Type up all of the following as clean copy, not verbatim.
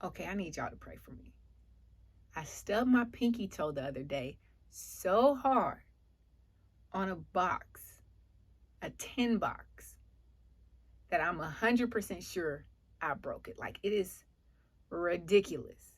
Okay, I need y'all to pray for me. I stubbed my pinky toe the other day so hard on a box, a tin box, that I'm 100% sure I broke it. Like, it is ridiculous.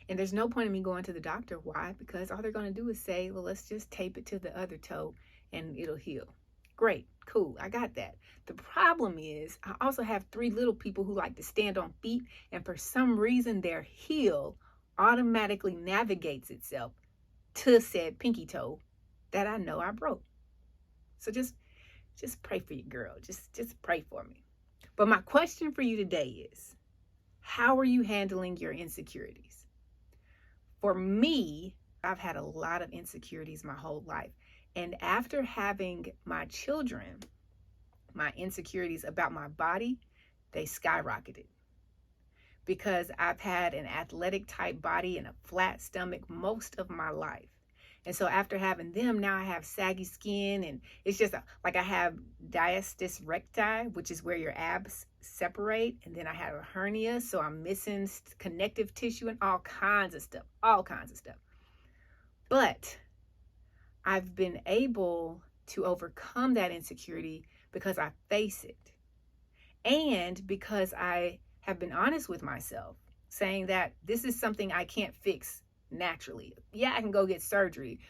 And there's no point in me going to the doctor. Why? Because all they're going to do is say, well, let's just tape it to the other toe and it'll heal. Great, cool, I got that. The problem is, I also have three little people who like to stand on feet, and for some reason, their heel automatically navigates itself to said pinky toe that I know I broke. So just pray for your girl. Just pray for me. But my question for you today is, how are you handling your insecurities? For me, I've had a lot of insecurities my whole life. And after having my children, my insecurities about my body, they skyrocketed. Because I've had an athletic type body and a flat stomach most of my life. And so after having them, now I have saggy skin, and it's just like I have diastasis recti, which is where your abs separate. And then I have a hernia, so I'm missing connective tissue and all kinds of stuff, But I've been able to overcome that insecurity because I face it. And because I have been honest with myself, saying that this is something I can't fix naturally. Yeah, I can go get surgery,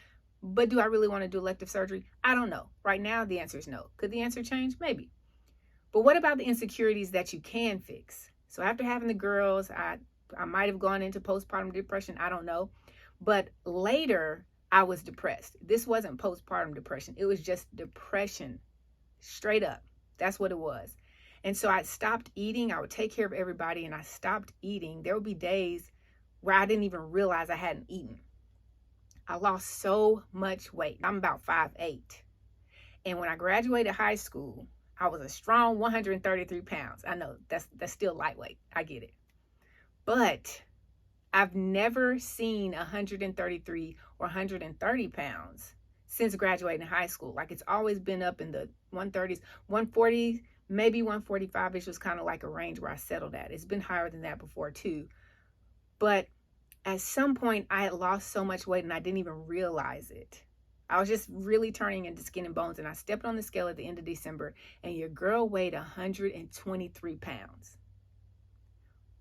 but do I really want to do elective surgery? I don't know. Right now, the answer is no. Could the answer change? Maybe. But what about the insecurities that you can fix? So after having the girls, I might have gone into postpartum depression. I don't know. But later, I was depressed. This wasn't postpartum depression. It was just depression, straight up. That's what it was. And so I stopped eating. I would take care of everybody, and I stopped eating. There would be days where I didn't even realize I hadn't eaten. I lost so much weight. I'm about 5'8". And when I graduated high school, I was a strong 133 pounds. I know that's still lightweight. I get it. But I've never seen 133 or 130 pounds since graduating high school. Like, it's always been up in the 130s, 140, maybe 145-ish was kind of like a range where I settled at. It's been higher than that before too. But at some point, I had lost so much weight and I didn't even realize it. I was just really turning into skin and bones. And I stepped on the scale at the end of December, and your girl weighed 123 pounds.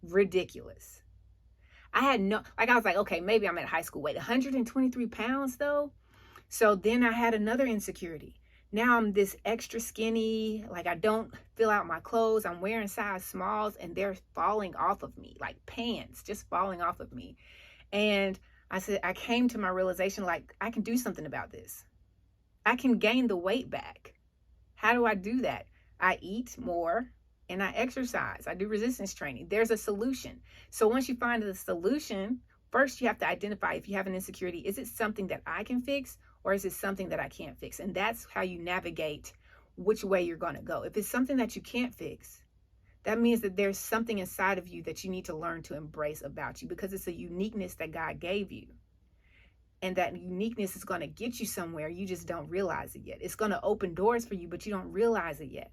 Ridiculous. I was like, okay, maybe I'm at high school weight. 123 pounds though? So then I had another insecurity. Now I'm this extra skinny, like I don't fill out my clothes. I'm wearing size smalls and they're falling off of me, like pants, just falling off of me. And I came to my realization, like, I can do something about this. I can gain the weight back. How do I do that? I eat more and I exercise. I do resistance training. There's a solution. So once you find the solution, first you have to identify, if you have an insecurity, is it something that I can fix, or is it something that I can't fix? And that's how you navigate which way you're going to go. If it's something that you can't fix, that means that there's something inside of you that you need to learn to embrace about you, because it's a uniqueness that God gave you. And that uniqueness is going to get you somewhere. You just don't realize it yet. It's going to open doors for you, but you don't realize it yet.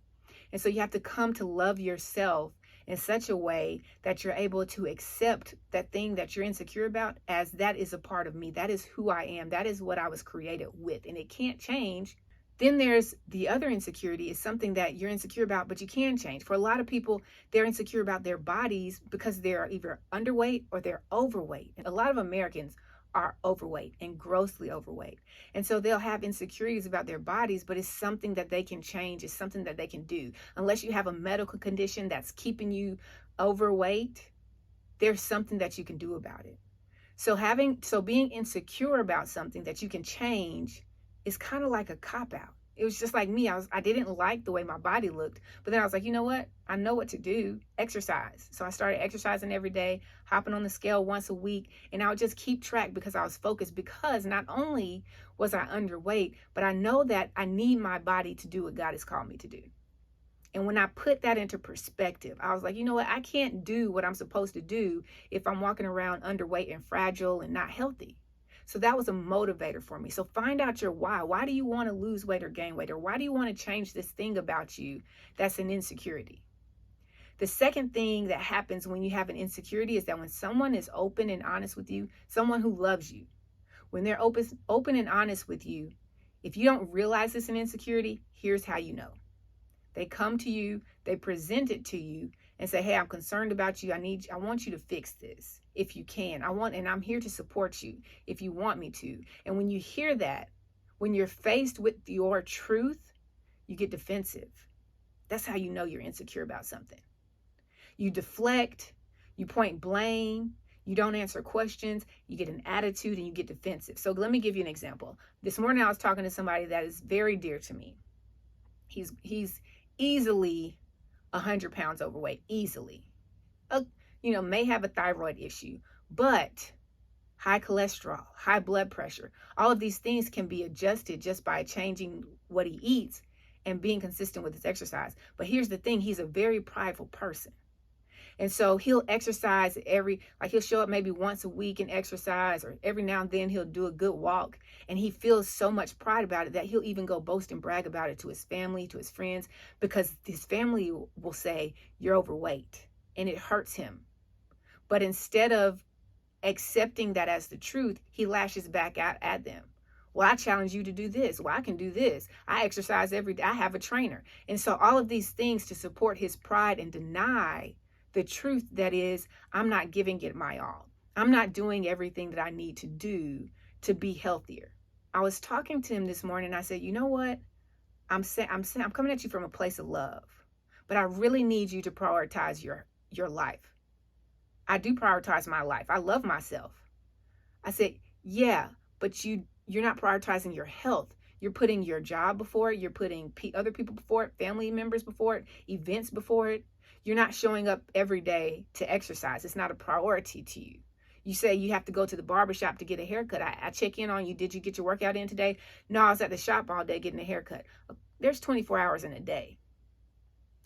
And so you have to come to love yourself in such a way that you're able to accept that thing that you're insecure about as that is a part of me. That is who I am. That is what I was created with, and it can't change. Then there's the other insecurity, is something that you're insecure about, but you can change. For a lot of people, they're insecure about their bodies because they're either underweight or they're overweight. And a lot of Americans are overweight and grossly overweight. And so they'll have insecurities about their bodies, but it's something that they can change. It's something that they can do. Unless you have a medical condition that's keeping you overweight, there's something that you can do about it. So being insecure about something that you can change is kind of like a cop-out. It was just like me. I didn't like the way my body looked, but then I was like, you know what? I know what to do. Exercise. So I started exercising every day, hopping on the scale once a week, and I would just keep track because I was focused, because not only was I underweight, but I know that I need my body to do what God has called me to do. And when I put that into perspective, I was like, you know what? I can't do what I'm supposed to do if I'm walking around underweight and fragile and not healthy. So that was a motivator for me. So find out your why. Why do you want to lose weight or gain weight? Or why do you want to change this thing about you that's an insecurity? The second thing that happens when you have an insecurity is that when someone is open and honest with you, someone who loves you, when they're open and honest with you, if you don't realize it's an insecurity, here's how you know. They come to you, they present it to you and say, hey, I'm concerned about you. I want you to fix this if you can. And I'm here to support you if you want me to. And when you hear that, when you're faced with your truth, you get defensive. That's how you know you're insecure about something. You deflect, you point blame, you don't answer questions, you get an attitude, and you get defensive. So let me give you an example. This morning I was talking to somebody that is very dear to me. He's easily 100 pounds overweight, easily. May have a thyroid issue, but high cholesterol, high blood pressure, all of these things can be adjusted just by changing what he eats and being consistent with his exercise. But here's the thing, he's a very prideful person. And so he'll exercise he'll show up maybe once a week and exercise, or every now and then he'll do a good walk. And he feels so much pride about it that he'll even go boast and brag about it to his family, to his friends, because his family will say, you're overweight, and it hurts him. But instead of accepting that as the truth, he lashes back out at them. Well, I challenge you to do this. Well, I can do this. I exercise every day. I have a trainer. And so all of these things to support his pride and deny the truth that is, I'm not giving it my all. I'm not doing everything that I need to do to be healthier. I was talking to him this morning. I said, you know what? I'm coming at you from a place of love, but I really need you to prioritize your life. I do prioritize my life. I love myself. I said, yeah, but you're not prioritizing your health. You're putting your job before it. You're putting other people before it, family members before it, events before it. You're not showing up every day to exercise. It's not a priority to you. You say you have to go to the barbershop to get a haircut. I check in on you. Did you get your workout in today? No, I was at the shop all day getting a haircut. There's 24 hours in a day.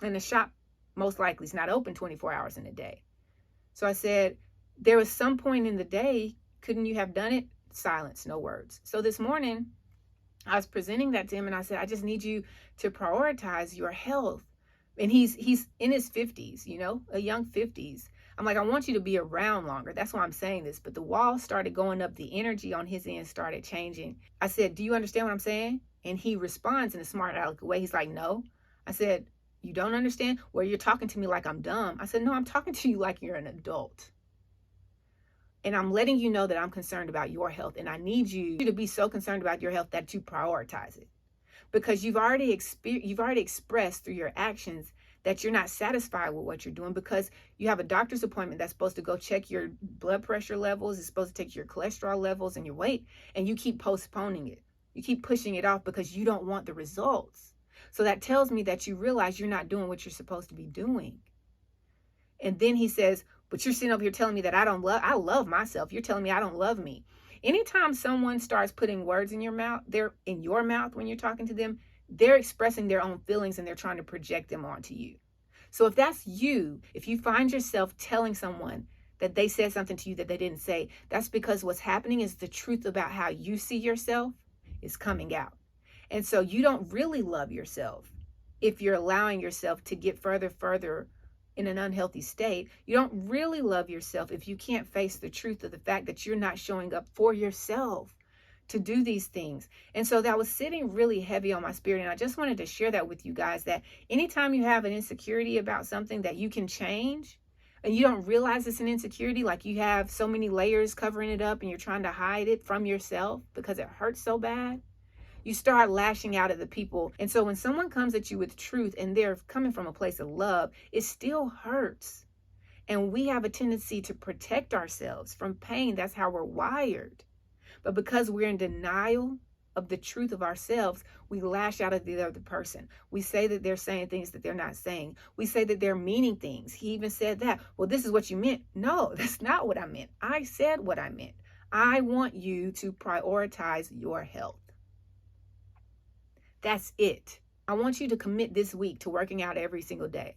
And the shop most likely is not open 24 hours in a day. So I said, there was some point in the day, couldn't you have done it? Silence, no words. So this morning, I was presenting that to him and I said, I just need you to prioritize your health. And he's in his 50s, a young 50s. I'm like, I want you to be around longer. That's why I'm saying this. But the wall started going up. The energy on his end started changing. I said, do you understand what I'm saying? And he responds in a smart aleck way. He's like, no. I said, you don't understand? Well, you're talking to me like I'm dumb. I said, no, I'm talking to you like you're an adult. And I'm letting you know that I'm concerned about your health. And I need you to be so concerned about your health that you prioritize it. Because you've already expressed through your actions that you're not satisfied with what you're doing, because you have a doctor's appointment that's supposed to go check your blood pressure levels, it's supposed to take your cholesterol levels and your weight, and you keep postponing it. You keep pushing it off because you don't want the results. So that tells me that you realize you're not doing what you're supposed to be doing. And then he says, but you're sitting over here telling me that I love myself. You're telling me I don't love me. Anytime someone starts putting words in your mouth, they're in your mouth when you're talking to them, they're expressing their own feelings and they're trying to project them onto you. So if that's you, if you find yourself telling someone that they said something to you that they didn't say, that's because what's happening is the truth about how you see yourself is coming out. And so you don't really love yourself if you're allowing yourself to get further in an unhealthy state. You don't really love yourself if you can't face the truth of the fact that you're not showing up for yourself to do these things. And so that was sitting really heavy on my spirit. And I just wanted to share that with you guys, that anytime you have an insecurity about something that you can change and you don't realize it's an insecurity, like you have so many layers covering it up and you're trying to hide it from yourself because it hurts so bad, you start lashing out at the people. And so when someone comes at you with truth and they're coming from a place of love, it still hurts. And we have a tendency to protect ourselves from pain. That's how we're wired. But because we're in denial of the truth of ourselves, we lash out at the other person. We say that they're saying things that they're not saying. We say that they're meaning things. He even said that. Well, this is what you meant. No, that's not what I meant. I said what I meant. I want you to prioritize your health. That's it. I want you to commit this week to working out every single day.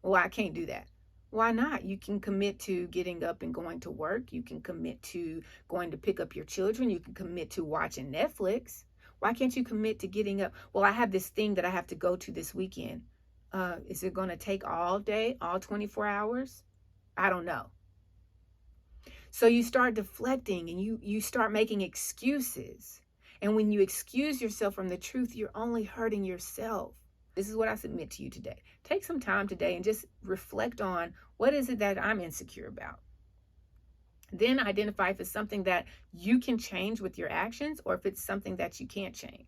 Well, I can't do that. Why not? You can commit to getting up and going to work. You can commit to going to pick up your children. You can commit to watching Netflix. Why can't you commit to getting up? Well, I have this thing that I have to go to this weekend. Is it going to take all day, all 24 hours? I don't know. So you start deflecting and you start making excuses. And when you excuse yourself from the truth, you're only hurting yourself. This is what I submit to you today. Take some time today and just reflect on, what is it that I'm insecure about? Then identify if it's something that you can change with your actions or if it's something that you can't change.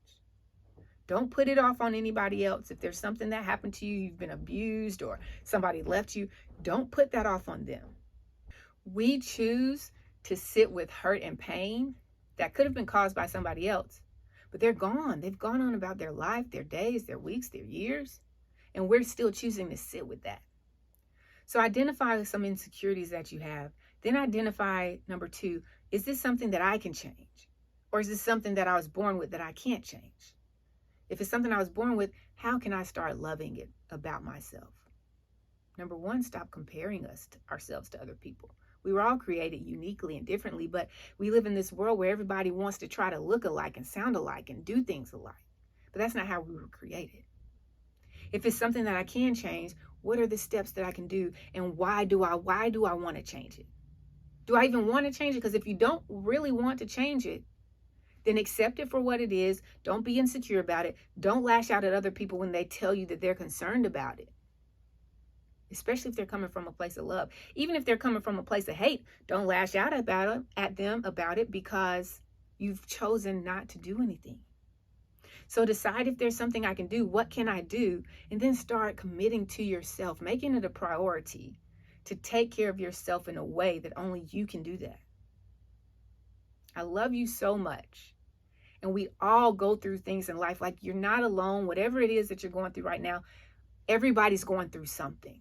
Don't put it off on anybody else. If there's something that happened to you, you've been abused or somebody left you, don't put that off on them. We choose to sit with hurt and pain that could have been caused by somebody else, but they're gone. They've gone on about their life, their days, their weeks, their years, and we're still choosing to sit with that. So identify some insecurities that you have. Then identify, number 2, is this something that I can change? Or is this something that I was born with that I can't change? If it's something I was born with, how can I start loving it about myself? Number 1, stop comparing ourselves to other people. We were all created uniquely and differently, but we live in this world where everybody wants to try to look alike and sound alike and do things alike. But that's not how we were created. If it's something that I can change, what are the steps that I can do? And why do I want to change it? Do I even want to change it? Because if you don't really want to change it, then accept it for what it is. Don't be insecure about it. Don't lash out at other people when they tell you that they're concerned about it. Especially if they're coming from a place of love. Even if they're coming from a place of hate, don't lash out at them about it, because you've chosen not to do anything. So decide if there's something I can do. What can I do? And then start committing to yourself, making it a priority to take care of yourself in a way that only you can do that. I love you so much. And we all go through things in life. Like, you're not alone. Whatever it is that you're going through right now, everybody's going through something.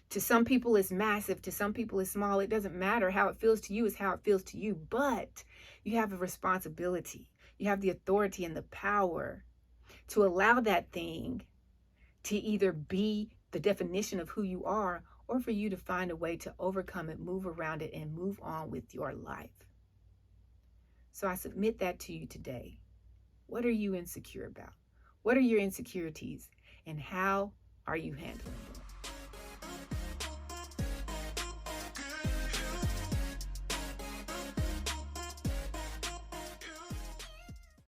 To some people it's massive, to some people it's small. It doesn't matter. How it feels to you is how it feels to you. But you have a responsibility. You have the authority and the power to allow that thing to either be the definition of who you are, or for you to find a way to overcome it, move around it, and move on with your life. So I submit that to you today. What are you insecure about? What are your insecurities? And how are you handling them?